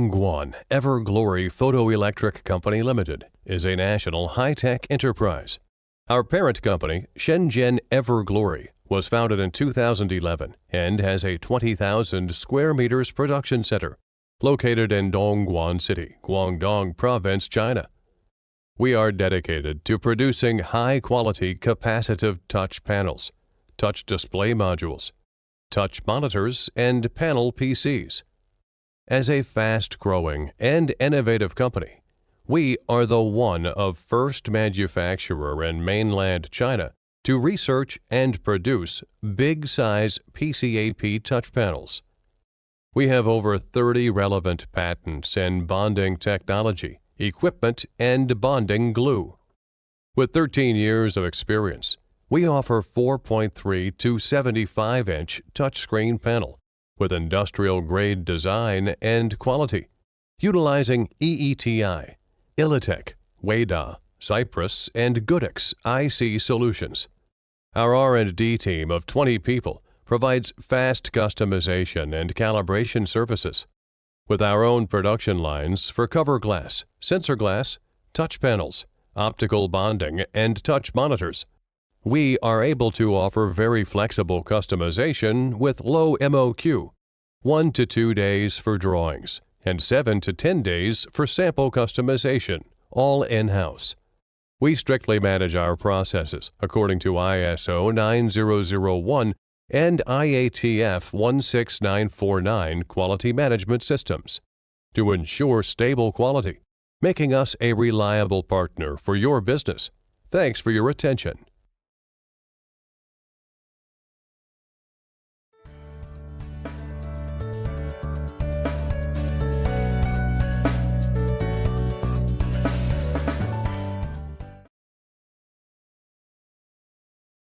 DongGuan Everglory Photoelectric Company Limited is a national high-tech enterprise. Our parent company, Shenzhen Everglory, was founded in 2011 and has a 20,000 square meters production center located in DongGuan City, Guangdong Province, China. We are dedicated to producing high-quality capacitive touch panels, touch display modules, touch monitors, and panel PCs. As a fast-growing and innovative company, we are the one of first manufacturer in mainland China to research and produce big-size PCAP touch panels. We have over 30 relevant patents in bonding technology, equipment, and bonding glue. With 13 years of experience, we offer 4.3 to 75-inch touchscreen panel with industrial-grade design and quality, utilizing EETI, Ilitech, Weda, Cypress, and Goodix IC solutions. Our R&D team of 20 people provides fast customization and calibration services. With our own production lines for cover glass, sensor glass, touch panels, optical bonding, and touch monitors, we are able to offer very flexible customization with low MOQ, 1 to 2 days for drawings, and 7 to 10 days for sample customization, all in-house. We strictly manage our processes according to ISO 9001 and IATF 16949 quality management systems to ensure stable quality, making us a reliable partner for your business. Thanks for your attention.